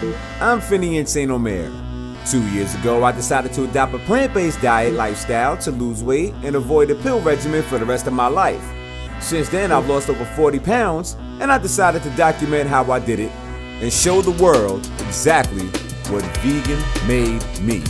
I'm Finian St. Omer. 2 years ago, I decided to adopt a plant-based diet lifestyle to lose weight and avoid a pill regimen for the rest of my life. Since then, I've lost over 40 pounds, and I decided to document how I did it and show the world exactly what vegan made me.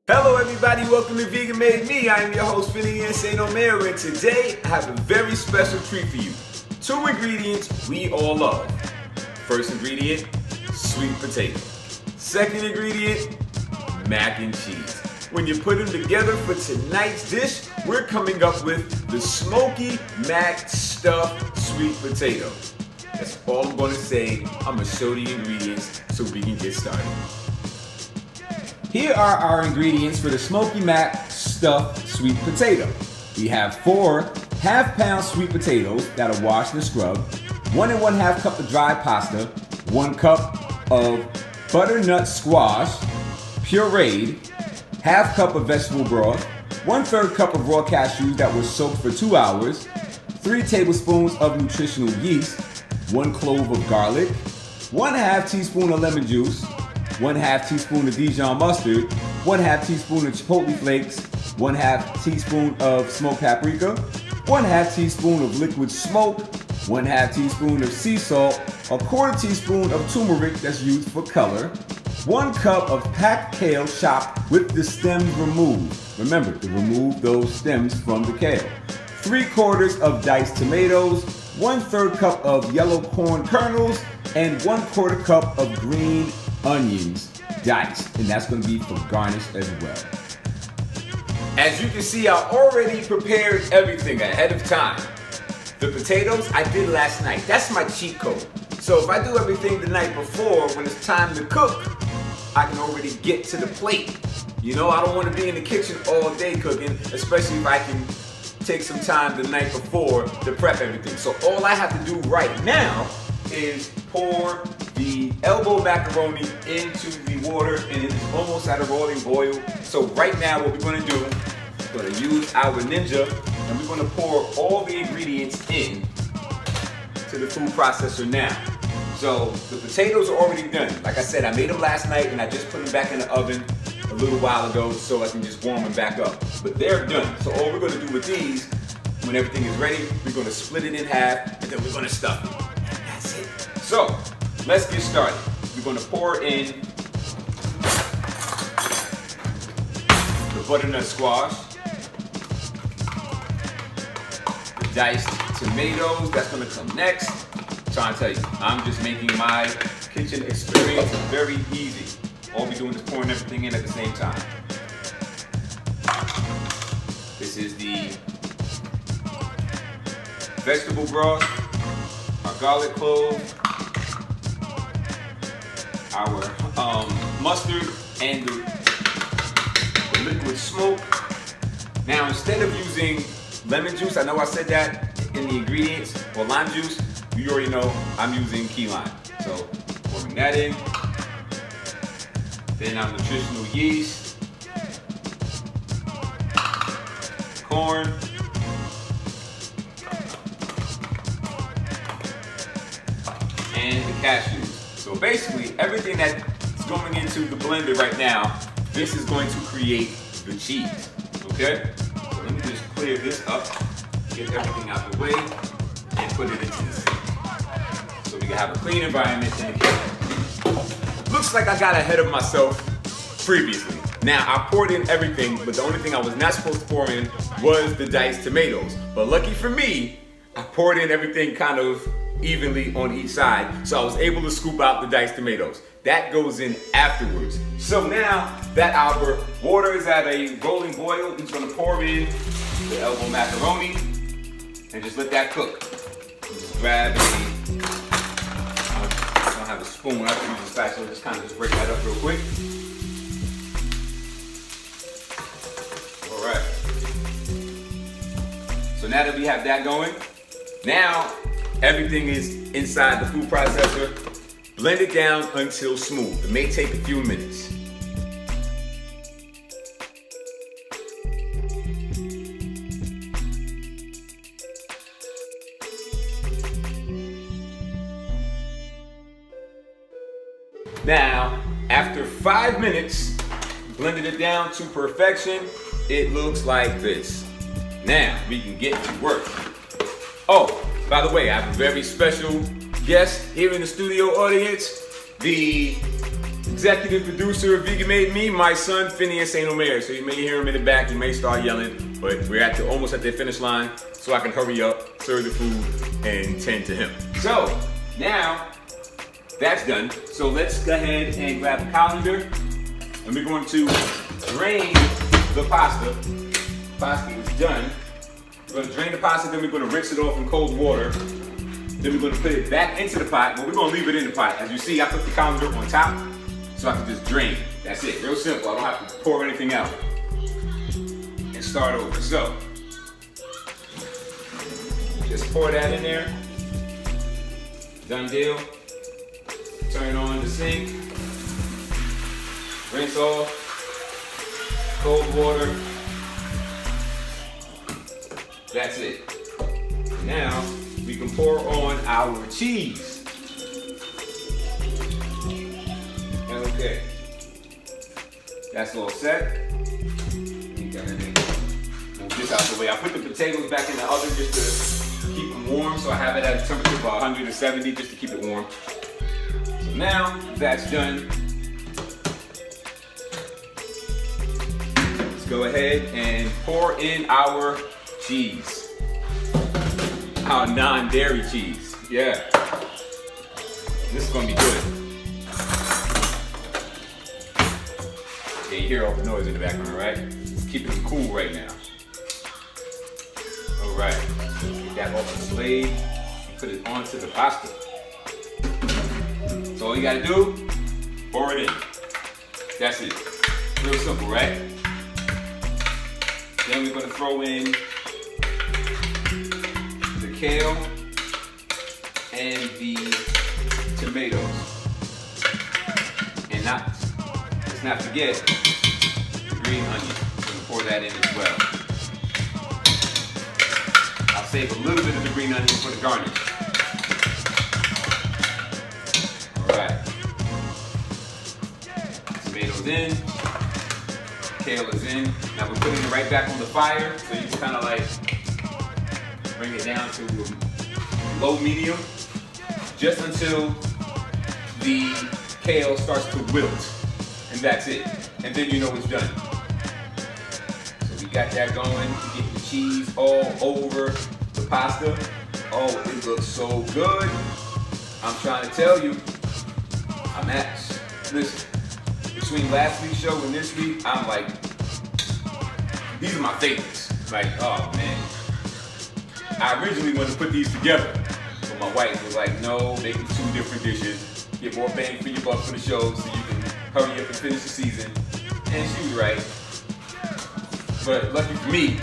Hello everybody, welcome to Vegan Made Me. I am your host, Finian St. Omer, and today I have a very special treat for you. 2 ingredients we all love. First ingredient, sweet potato. Second ingredient, mac and cheese. When you put them together for tonight's dish, we're coming up with the Smokey Mac Stuffed Sweet Potato. That's all I'm going to say. I'm going to show the ingredients so we can get started. Here are our ingredients for the Smokey Mac Stuffed Sweet Potato. We have 4 half-pound sweet potatoes that are washed and scrubbed, 1 1/2 cup of dry pasta, 1 cup of butternut squash, pureed, 1/2 cup of vegetable broth, 1/3 cup of raw cashews that were soaked for 2 hours, 3 tablespoons of nutritional yeast, 1 clove of garlic, 1/2 teaspoon of lemon juice, 1/2 teaspoon of Dijon mustard, 1/2 teaspoon of chipotle flakes, 1/2 teaspoon of smoked paprika, 1/2 teaspoon of liquid smoke, 1/2 teaspoon of sea salt, 1/4 teaspoon of turmeric that's used for color, 1 cup of packed kale chopped with the stems removed. Remember to remove those stems from the kale. 3/4 of diced tomatoes, 1/3 cup of yellow corn kernels, and 1/4 cup of green onions diced, and that's going to be for garnish as well. As you can see, I already prepared everything ahead of time. The potatoes I did last night. That's my cheat code. So if I do everything the night before, when it's time to cook, I can already get to the plate. You know, I don't want to be in the kitchen all day cooking, especially if I can take some time the night before to prep everything. So all I have to do right now is pour the elbow macaroni into the water, and it is almost at a rolling boil. So right now what we're going to do, we're going to use our Ninja, and we're going to pour all the ingredients in to the food processor now. So the potatoes are already done. Like I said, I made them last night and I just put them back in the oven a little while ago so I can just warm them back up. But they're done. So all we're going to do with these, when everything is ready, we're going to split it in half and then we're going to stuff it. And that's it. So let's get started. We're going to pour in the butternut squash, the diced tomatoes, that's going to come next. Trying to tell you, I'm just making my kitchen experience very easy. All we're doing is pouring everything in at the same time. This is the vegetable broth, our garlic clove, our mustard, and the liquid smoke. Now, instead of using lemon juice, I know I said that in the ingredients, or lime juice, you already know I'm using key lime. So, pouring that in. Then our nutritional yeast, corn, and the cashews. So basically, everything that's going into the blender right now, this is going to create the cheese, okay? So let me just clear this up, get everything out the way, and put it into the sink. So we can have a clean environment in the kitchen. Looks like I got ahead of myself previously. Now, I poured in everything, but the only thing I was not supposed to pour in was the diced tomatoes. But lucky for me, I poured in everything kind of evenly on each side, so I was able to scoop out the diced tomatoes. That goes in afterwards. So now that our water is at a rolling boil, I'm just gonna pour in the elbow macaroni and just let that cook. Just grab I don't have a spoon, I have to use a spatula, just kind of break that up real quick. All right. So now that we have that going, now everything is inside the food processor. Blend it down until smooth. It may take a few minutes. Now, after 5 minutes, blended it down to perfection, it looks like this. Now, we can get to work. Oh, by the way, I have a very special guest here in the studio audience. The executive producer of Vegan Made Me, my son, Finian Omer. So you may hear him in the back, you may start yelling, but we're almost at the finish line, so I can hurry up, serve the food, and tend to him. So, now, that's done. So let's go ahead and grab a colander, and we're going to drain the pasta. Pasta is done. We're going to drain the pasta, then we're going to rinse it off in cold water. Then we're going to put it back into the pot, but we're going to leave it in the pot. As you see, I put the colander on top, so I can just drain. That's it, real simple. I don't have to pour anything out. And start over. So, just pour that in there. Done deal. Turn on the sink. Rinse off. Cold water. That's it. Now, we can pour on our cheese. Okay. That's all set. Move this out the way. I put the potatoes back in the oven just to keep them warm, so I have it at a temperature of 170 just to keep it warm. So now that's done. Let's go ahead and pour in our cheese. Our non-dairy cheese. Yeah. This is gonna be good. Yeah, you hear all the noise in the background, right? It's keeping it cool right now. All right, get that off the blade, put it onto the pasta. So all you gotta do, pour it in. That's it. Real simple, right? Then we're gonna throw in the kale and the tomatoes. And let's not forget the green onion. We're gonna pour that in as well. I'll save a little bit of the green onion for the garnish. All right. Tomatoes in. Kale is in. Now we're putting it right back on the fire, so you can kind of like bring it down to low medium, just until the kale starts to wilt, and that's it. And then you know it's done. So we got that going. We get the cheese all over the pasta. Oh, it looks so good. I'm trying to tell you, listen, between last week's show and this week, I'm like, these are my favorites. Like, oh man. I originally wanted to put these together, but my wife was like, no, make them two different dishes. Get more bang for your buck for the show so you can hurry up and finish the season. And she was right. But lucky for me,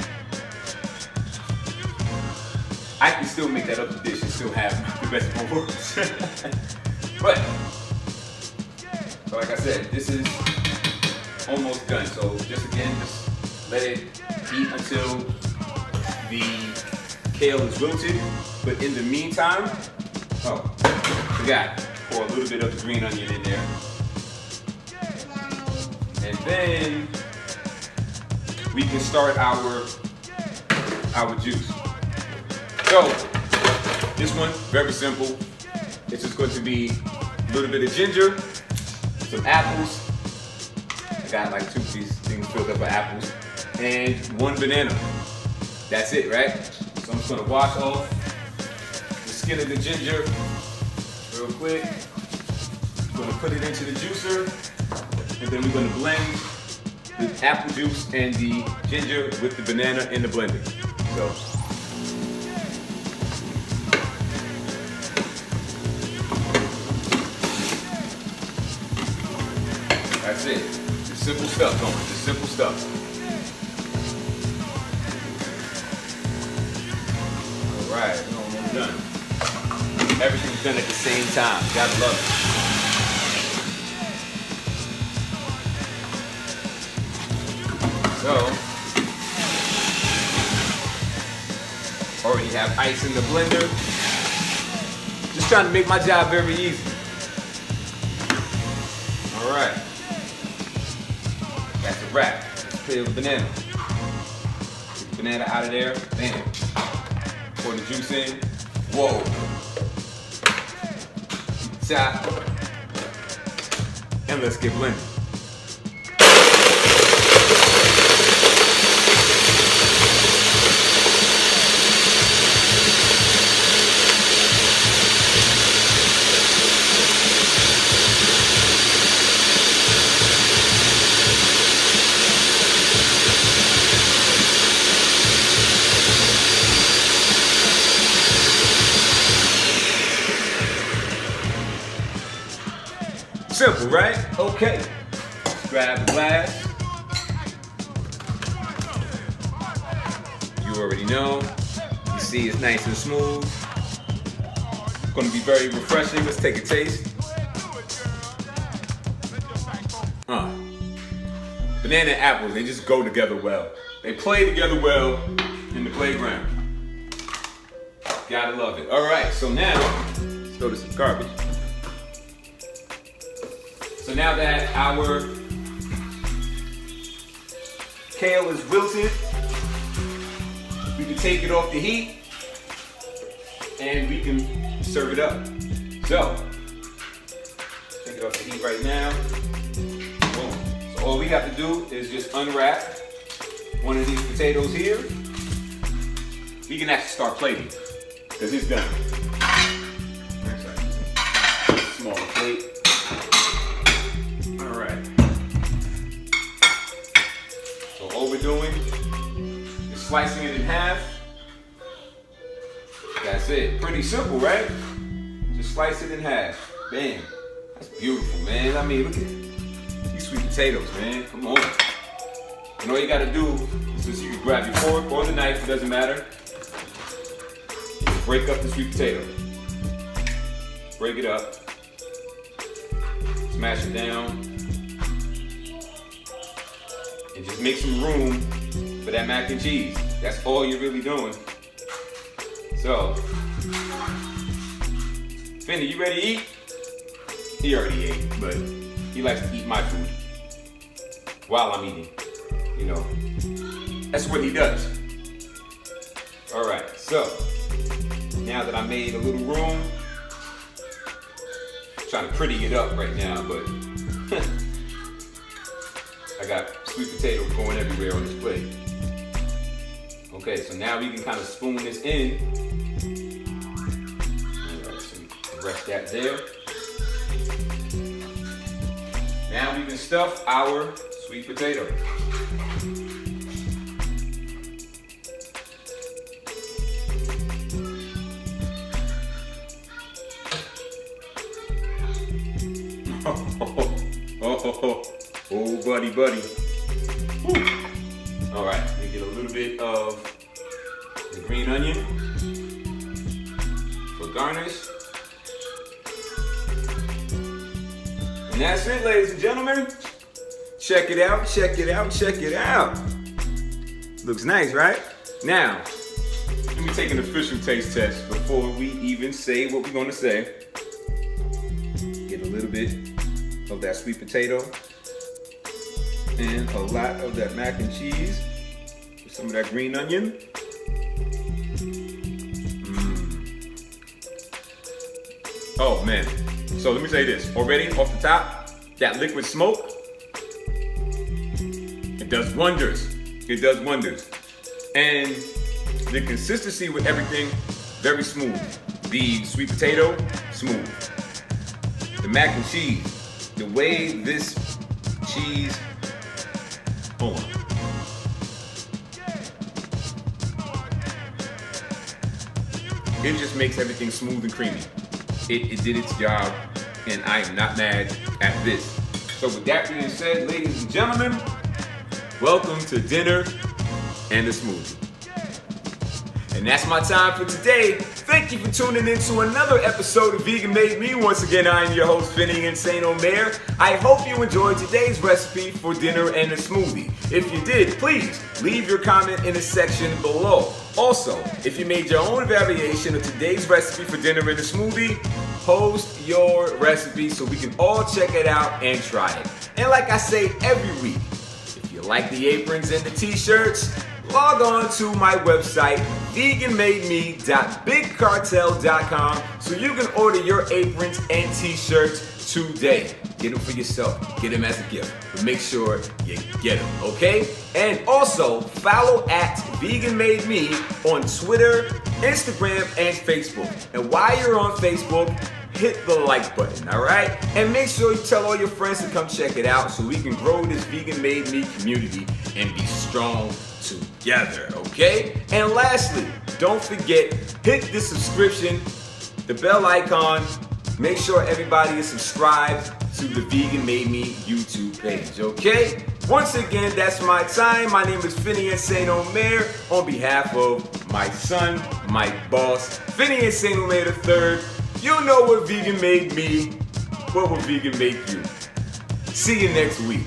I can still make that other dish and still have the best of both worlds. But, so like I said, this is almost done. So just let it heat until the kale is wilted. But in the meantime, forgot, pour a little bit of the green onion in there. And then we can start our juice. So this one, very simple. It's just going to be a little bit of ginger, some apples. I got like two of these things filled up with apples, and one banana. That's it, right? So I'm just gonna wash off the skin of the ginger real quick. I'm gonna put it into the juicer, and then we're gonna blend the apple juice and the ginger with the banana in the blender. So. That's it. Just simple stuff, Omer. Just simple stuff. All right, we're almost done. Everything's done at the same time. You gotta love it. So, already have ice in the blender. Just trying to make my job very easy. Alright. That's a wrap. Let's clear the banana. Get the banana out of there. Bam. Pour the juice in. Whoa. Top. And let's get blended. Simple, right? Okay. Let's grab the glass. You already know. You see it's nice and smooth. It's going to be very refreshing. Let's take a taste. Banana and apples, they just go together well. They play together well in the playground. Gotta love it. All right, so now, let's go to some garbage. So now that our kale is wilted, we can take it off the heat and we can serve it up. So, take it off the heat right now. Boom. So all we have to do is just unwrap one of these potatoes here. We can actually start plating because it's done. Smaller plate. All we're doing is slicing it in half. That's it. Pretty simple, right? Just slice it in half. Bam. That's beautiful, man. I mean, look at these sweet potatoes, man. Come on. And all you gotta do is just you can grab your fork or the knife, it doesn't matter. Break up the sweet potato. Break it up. Smash it down. And just make some room for that mac and cheese. That's all you're really doing. So, Finny, you ready to eat? He already ate, but he likes to eat my food while I'm eating. You know, that's what he does. All right, so now that I made a little room, I'm trying to pretty it up right now, but I got sweet potatoes going everywhere on this plate. Okay, so now we can kind of spoon this in. All right, so we can rest that there. Now we can stuff our sweet potato. Oh, buddy. Woo. All right, we get a little bit of the green onion for garnish. And that's it, ladies and gentlemen. Check it out. Looks nice, right? Now, let me take an official taste test before we even say what we're gonna say. Get a little bit of that sweet potato and a lot of that mac and cheese with some of that green onion. Oh man, so let me say this, already off the top, that liquid smoke, it does wonders. And the consistency with everything, very smooth. The sweet potato, smooth. The mac and cheese, the way this cheese, hold on. It just makes everything smooth and creamy. It did its job, and I am not mad at this. So with that being said, ladies and gentlemen, welcome to dinner and a smoothie. And that's my time for today. Thank you for tuning in to another episode of Vegan Made Me. Once again, I am your host, Finian Omer. I hope you enjoyed today's recipe for dinner and a smoothie. If you did, please leave your comment in the section below. Also, if you made your own variation of today's recipe for dinner and a smoothie, post your recipe so we can all check it out and try it. And like I say every week, if you like the aprons and the t-shirts, log on to my website, veganmademe.bigcartel.com, so you can order your aprons and t-shirts today. Get them for yourself. Get them as a gift. But make sure you get them, okay? And also, follow at veganmademe on Twitter, Instagram, and Facebook. And while you're on Facebook, hit the like button, all right? And make sure you tell all your friends to come check it out so we can grow this Vegan Made Me community and be strong together, okay? And lastly, don't forget, hit the subscription, the bell icon. Make sure everybody is subscribed to the Vegan Made Me YouTube page, okay? Once again, that's my time. My name is Finian St. Omer on behalf of my son, my boss, Finian St. Omer III. You know what vegan made me, what will vegan make you? See you next week.